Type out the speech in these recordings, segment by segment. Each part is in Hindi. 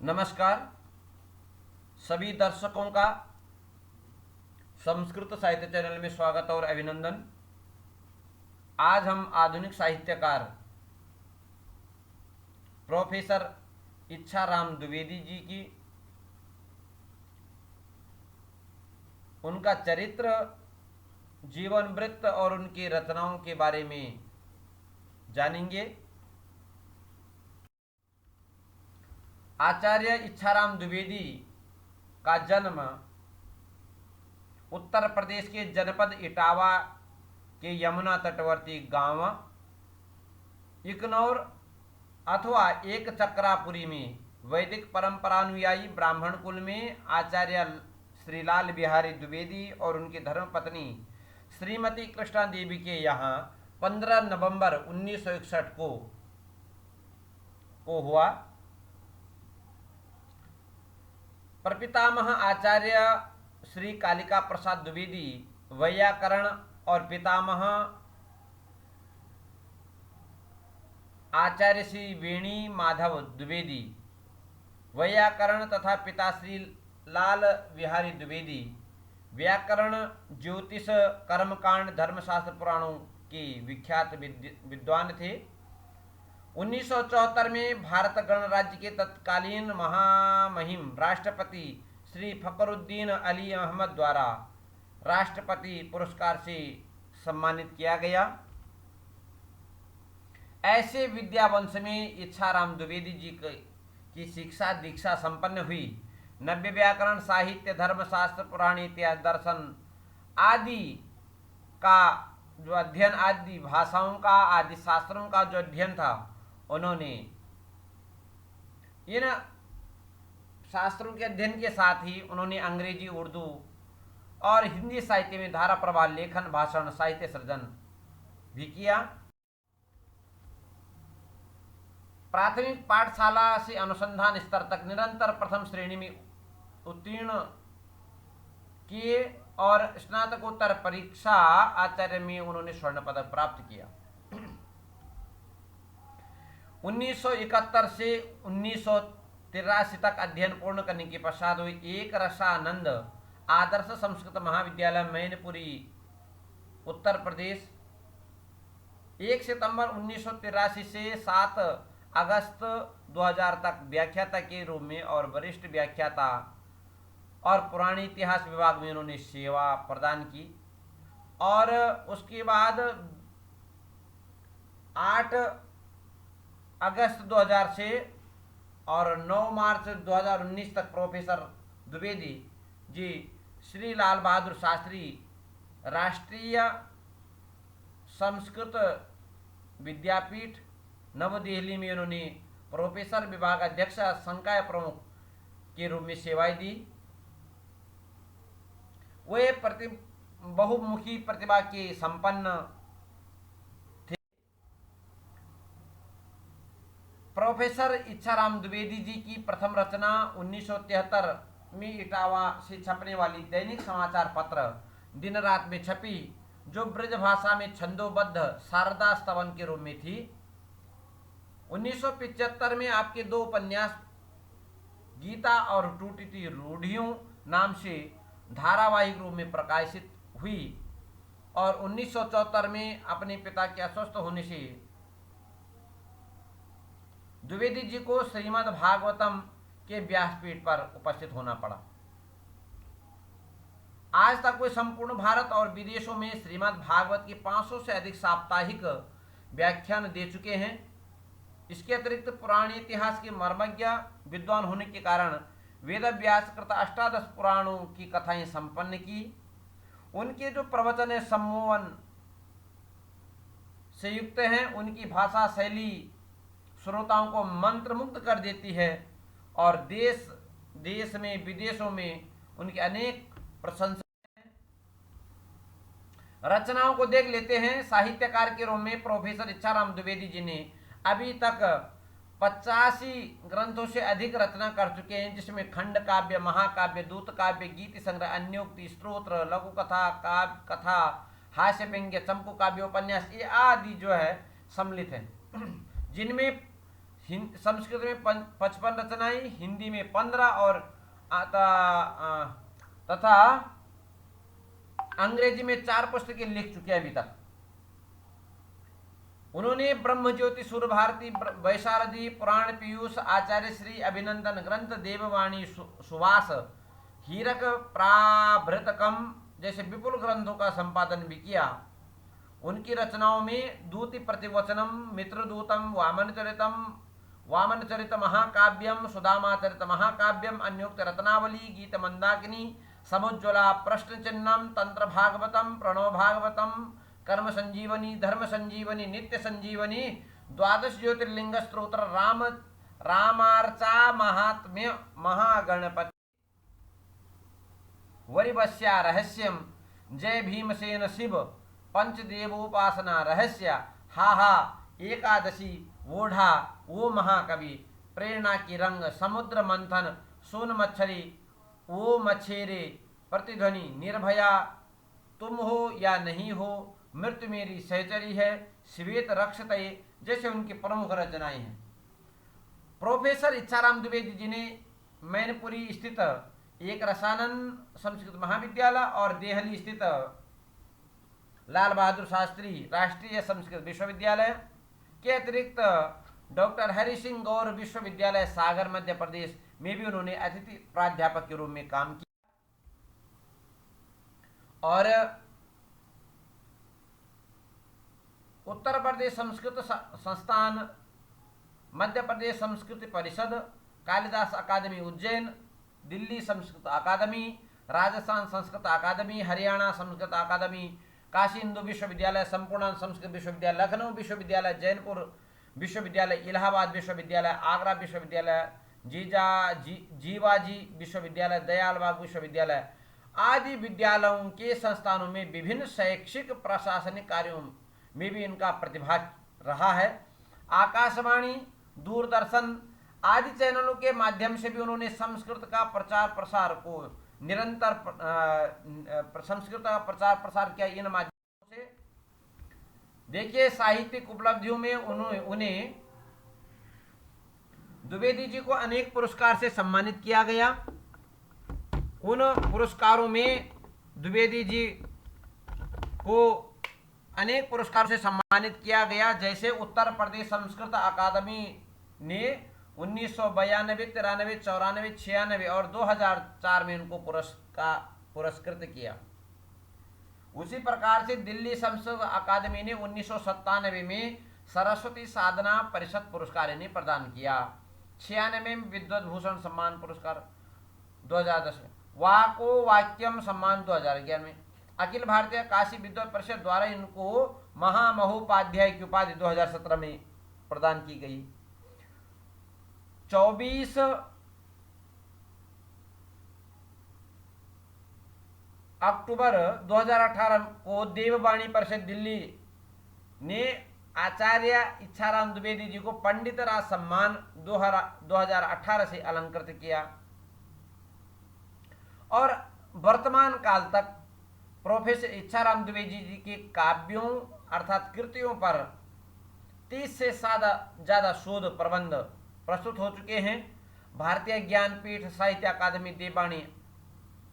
नमस्कार सभी दर्शकों का संस्कृत साहित्य चैनल में स्वागत और अभिनंदन। आज हम आधुनिक साहित्यकार प्रोफेसर इच्छाराम द्विवेदी जी की उनका चरित्र, जीवन वृत्त और उनकी रचनाओं के बारे में जानेंगे। आचार्य इच्छाराम द्विवेदी का जन्म उत्तर प्रदेश के जनपद इटावा के यमुना तटवर्ती गांव इकनौर अथवा एक चक्रापुरी में वैदिक परंपरानुयायी ब्राह्मण कुल में आचार्य श्रीलाल बिहारी द्विवेदी और उनकी धर्मपत्नी श्रीमती कृष्णा देवी के यहाँ 15 नवंबर 1961 को हुआ। प्रपितामह आचार्य श्री कालिका प्रसाद द्विवेदी वैयाकरण और पितामह आचार्य श्री वेणी माधव द्विवेदी वैयाकरण तथा पिता श्री लाल बिहारी द्विवेदी व्याकरण, ज्योतिष, कर्मकांड, धर्मशास्त्र, पुराणों के विख्यात विद्वान थे। 1974 में भारत गणराज्य के तत्कालीन महामहिम राष्ट्रपति श्री फखरुद्दीन अली अहमद द्वारा राष्ट्रपति पुरस्कार से सम्मानित किया गया। ऐसे विद्यावंश में इच्छाराम द्विवेदी जी की शिक्षा दीक्षा संपन्न हुई। नव्य व्याकरण, साहित्य, धर्मशास्त्र, पुराण, इतिहास, दर्शन आदि का जो अध्ययन, आदि भाषाओं का, आदि शास्त्रों का जो अध्ययन था, उन्होंने इन शास्त्रों के अध्ययन के साथ ही उन्होंने अंग्रेजी, उर्दू और हिंदी साहित्य में धारा प्रवाह, लेखन, भाषण, साहित्य सृजन भी किया। प्राथमिक पाठशाला से अनुसंधान स्तर तक निरंतर प्रथम श्रेणी में उत्तीर्ण किए और स्नातकोत्तर परीक्षा आचार्य में उन्होंने स्वर्ण पदक प्राप्त किया। 1971 से 1983 तक अध्ययन पूर्ण करने के पश्चात हुई एक रसानंद आदर्श संस्कृत महाविद्यालय मैनपुरी उत्तर प्रदेश 1 सितंबर 1983 से 7 अगस्त 2000 तक व्याख्याता के रूप में और वरिष्ठ व्याख्याता और पुरानी इतिहास विभाग में उन्होंने सेवा प्रदान की। और उसके बाद 8 अगस्त 2000 से और 9 मार्च 2019 तक प्रोफेसर द्विवेदी जी श्री लाल बहादुर शास्त्री राष्ट्रीय संस्कृत विद्यापीठ नवदिल्ली में उन्होंने प्रोफेसर विभाग अध्यक्ष संकाय प्रमुख के रूप में सेवाएं दी। वे बहुमुखी प्रतिभा के संपन्न थे। प्रोफेसर इच्छाराम द्विवेदी जी की प्रथम रचना 1973 में इटावा से छपने वाली दैनिक समाचार पत्र दिन रात में छपी, जो ब्रज भाषा में छंदोबद्ध शारदा स्तवन के रूप में थी। 1975 में आपके 2 उपन्यास गीता और टूटती रूढ़ियों नाम से धारावाहिक रूप में प्रकाशित हुई और 1974 में अपने पिता के अस्वस्थ होने से द्विवेदी जी को श्रीमद् भागवतम के व्यासपीठ पर उपस्थित होना पड़ा। आज तक वे संपूर्ण भारत और विदेशों में श्रीमद् भागवत के 500 से अधिक साप्ताहिक व्याख्यान दे चुके हैं। इसके अतिरिक्त पुराणी इतिहास के मर्मज्ञ विद्वान होने के कारण वेद व्यास कृत 18 पुराणों की कथाएं संपन्न की। उनके जो प्रवचन है सम्मोहन से युक्त हैं, उनकी भाषा शैली श्रोताओं को मंत्रमुग्ध कर देती है और देश में विदेशों में उनकी अनेक प्रशंसा हैं। रचनाओं को देख लेते हैं। साहित्यकार के रूप में प्रोफेसर इच्छाराम द्विवेदी जी ने अभी तक 85 ग्रंथों से अधिक रचना कर चुके हैं, जिसमें खंड काव्य, महाकाव्य, दूत काव्य, गीति संग्रह, अन्योक्ति, स्तोत्र, लघु कथा, काव्य कथा, हास्य व्यंग्य, चंपू काव्य, उपन्यास ये आदि जो है सम्मिलित हैं, जिनमें संस्कृत में 55 रचनाएं, हिंदी में 15 और तथा अंग्रेजी में 4 पुस्तकें लिख चुके हैं अभी तक। उन्होंने ब्रह्म ज्योति, सूर्य भारती, वैशारदी, पुराण पीयूष, आचार्य श्री, अभिनंदन ग्रंथ, देववाणी, सुवास, हीरक, प्राभृतकम जैसे विपुल ग्रंथों का संपादन भी किया। उनकी रचनाओं में दूति प्रतिवचनम, मित्रदूतम, वामन चरित महाकाव्यम, सुदामाचरित महाकाव्यम, अन्योक्त रत्नावली, गीत मंदाकिनी, समुज्ज्वला, प्रश्न चिन्हम, तंत्र भागवतम, प्रणव भागवतम, कर्म संजीवनी, धर्म संजीवनी, नित्य संजीवनी, द्वादश ज्योतिर्लिंग स्तोत्र, रामार्चा, महात्म्य, महागणपति, वरिवस्या रहस्यम, जय भीमसेन शिव, पंचदेवोपासना रहस्य, हा एकादशी, वोढ़ा, वो महाकवि, प्रेरणा की रंग, समुद्र मंथन, सोन मच्छरी, वो मच्छेरे, प्रतिध्वनि, निर्भया, तुम हो या नहीं हो, मृत्यु मेरी सहचरी है, श्वेत रक्षतये जैसे उनकी प्रमुख रचनाएं हैं। प्रोफेसर इच्छाराम द्विवेदी जी ने मैनपुरी स्थित एक रसानंद संस्कृत महाविद्यालय और देहली स्थित लाल बहादुर शास्त्री राष्ट्रीय संस्कृत विश्वविद्यालय के अतिरिक्त डॉक्टर हरि सिंह गौर विश्वविद्यालय सागर मध्य प्रदेश में भी उन्होंने अतिथि प्राध्यापक के रूप में काम किया। और उत्तर प्रदेश संस्कृत संस्थान, मध्य प्रदेश संस्कृत परिषद, कालिदास अकादमी उज्जैन, दिल्ली संस्कृत अकादमी, राजस्थान संस्कृत अकादमी, हरियाणा संस्कृत अकादमी, काशी हिंदू विश्वविद्यालय, संपूर्ण संस्कृत विश्वविद्यालय, लखनऊ विश्वविद्यालय, जैनपुर विश्वविद्यालय, इलाहाबाद विश्वविद्यालय, आगरा विश्वविद्यालय, जीवाजी विश्वविद्यालय, दयालबाग विश्वविद्यालय आदि विद्यालयों के संस्थानों में विभिन्न शैक्षिक प्रशासनिक कार्यों में भी इनका प्रतिभाग रहा है। आकाशवाणी, दूरदर्शन आदि चैनलों के माध्यम से भी उन्होंने संस्कृत का प्रचार प्रसार को निरंतर संस्कृत का प्रचार प्रसार किया। इन माध्यमों से देखिए साहित्यिक उपलब्धियों में उन्हें द्विवेदी जी को अनेक पुरस्कार से सम्मानित किया गया। उन पुरस्कारों में द्विवेदी जी को अनेक पुरस्कारों से सम्मानित किया गया, जैसे उत्तर प्रदेश संस्कृत अकादमी ने 1992, 93, 94, 96 और 2004 में उनको पुरस्कृत किया। उसी प्रकार से दिल्ली संस्कृत अकादमी ने 1997 में सरस्वती साधना परिषद पुरस्कार इन्हें प्रदान किया। 96 में विद्वत भूषण सम्मान पुरस्कार 2010 में, वाको वाक्यम सम्मान 2011 में, अखिल भारतीय काशी विद्वत परिषद द्वारा इनको महामहोपाध्याय की उपाधि 2017 में प्रदान की गई। 24 अक्टूबर 2018 को देववाणी परिषद दिल्ली ने आचार्य इच्छाराम द्विवेदी जी को पंडित राज सम्मान 2018 से अलंकृत किया। और वर्तमान काल तक प्रोफेसर इच्छाराम द्विवेदी जी के काव्यों अर्थात कृतियों पर 30 से ज्यादा शोध प्रबंध प्रस्तुत हो चुके हैं। भारतीय ज्ञानपीठ, साहित्य अकादमी देववाणी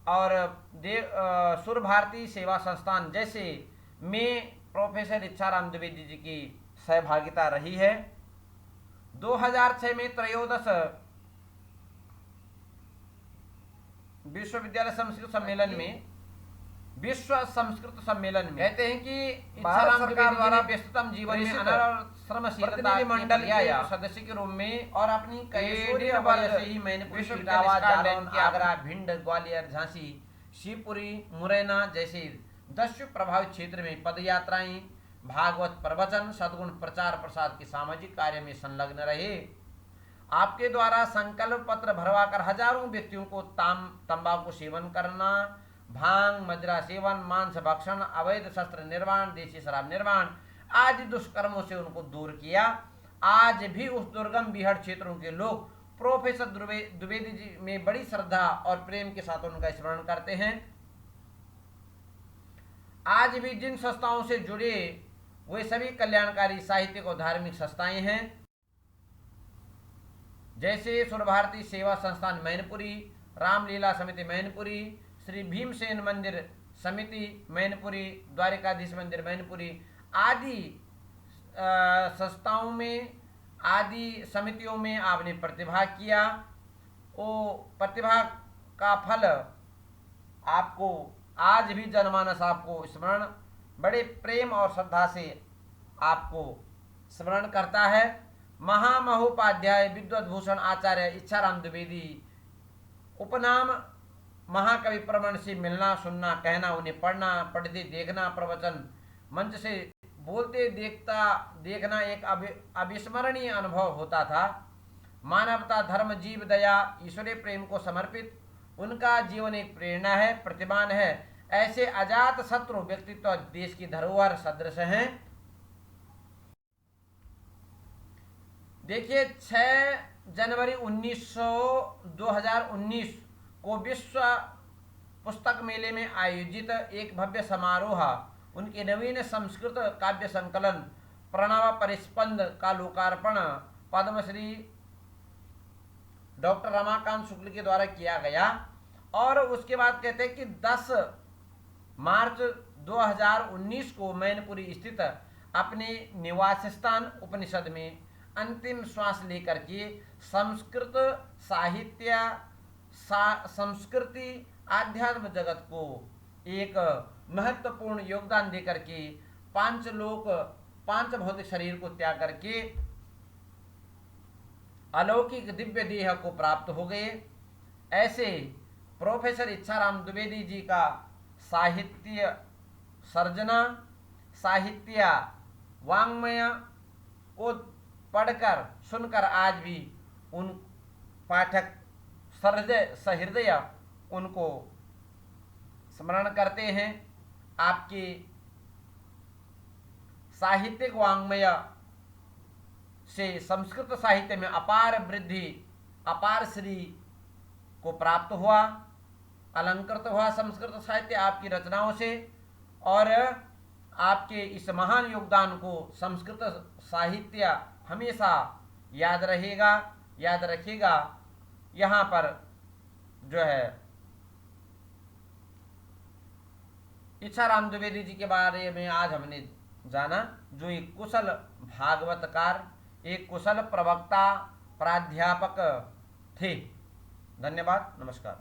और सूर्य भारती सेवा संस्थान जैसे में प्रोफेसर इच्छाराम द्विवेदी जी की सहभागिता रही है। 2006 में त्रयोदश विश्वविद्यालय संस्कृत सम्मेलन में विश्व संस्कृत सम्मेलन में कहते हैं कि इच्छाराम द्विवेदी द्वारा व्यस्ततम जीवन में श्रमशीलता मंडल के सदस्य के रूप में और अपनी कैशोरी वजह से ही मैंने विश्वविद्यालय आगरा, भिंड, ग्वालियर, झांसी, शिवपुरी, मुरैना जैसे 10 प्रभावित क्षेत्र में पदयात्राएं, भागवत प्रवचन, सद्गुण प्रचार प्रसार के सामाजिक कार्य में संलग्न रहे। आपके द्वारा संकल्प पत्र भरवाकर हजारों व्यक्तियों को तंबाकू सेवन करना, भांग, मदिरा सेवन, मांस भक्षण, अवैध शस्त्र निर्माण, देशी शराब निर्माण आदि दुष्कर्मों से उनको दूर किया। आज भी उस दुर्गम बीहड़ क्षेत्रों के लोग प्रोफेसर द्विवेदी जी में बड़ी श्रद्धा और प्रेम के साथ उनका स्मरण करते हैं। आज भी जिन संस्थाओं से जुड़े वे सभी कल्याणकारी साहित्यिक और धार्मिक संस्थाएं हैं। जैसे सुर भारती सेवा संस्थान मैनपुरी, रामलीला समिति मैनपुरी, श्री भीमसेन मंदिर समिति मैनपुरी, द्वारिकाधीश मंदिर मैनपुरी आदि संस्थाओं में, आदि समितियों में आपने प्रतिभाग किया। वो प्रतिभा का फल आपको आज भी जनमानस आपको स्मरण, बड़े प्रेम और श्रद्धा से आपको स्मरण करता है। महामहोपाध्याय विद्वत भूषण आचार्य इच्छाराम द्विवेदी, उपनाम महाकवि प्रमण से मिलना, सुनना, कहना, उन्हें पढ़ना, पढ़ते देखना, प्रवचन मंच से बोलते देखना एक अविस्मरणीय अनुभव होता था। मानवता, धर्म, जीव दया, ईश्वरीय प्रेम को समर्पित उनका जीवन एक प्रेरणा है, प्रतिमान है। ऐसे अजात शत्रु व्यक्तित्व देश की धरोहर सदृश हैं। देखिए 6 जनवरी 2019 को विश्व पुस्तक मेले में आयोजित एक भव्य समारोह उनके नवीन संस्कृत काव्य संकलन प्रणव परिस्पंद का लोकार्पण पद्मश्री डॉक्टर रमाकांत शुक्ल के द्वारा किया गया। और उसके बाद कहते हैं कि 10 मार्च 2019 को मैनपुरी स्थित अपने निवास स्थान उपनिषद में अंतिम श्वास लेकर के संस्कृत साहित्य, संस्कृति, आध्यात्म जगत को एक महत्वपूर्ण योगदान देकर के 5 भौतिक शरीर को त्याग करके अलौकिक दिव्य देह को प्राप्त हो गए। ऐसे प्रोफेसर इच्छाराम द्विवेदी जी का साहित्य सर्जना, साहित्य वाङ्मय को पढ़कर सुनकर आज भी उन पाठक सहृदय उनको स्मरण करते हैं। आपके साहित्यिक वाङ्मय से संस्कृत साहित्य में अपार वृद्धि, अपार श्री को प्राप्त हुआ, अलंकृत हुआ संस्कृत साहित्य आपकी रचनाओं से। और आपके इस महान योगदान को संस्कृत साहित्य हमेशा याद रहेगा, याद रखिएगा। यहाँ पर जो है इच्छाराम द्विवेदी जी के बारे में आज हमने जाना, जो एक कुशल भागवतकार, एक कुशल प्रवक्ता, प्राध्यापक थे। धन्यवाद, नमस्कार।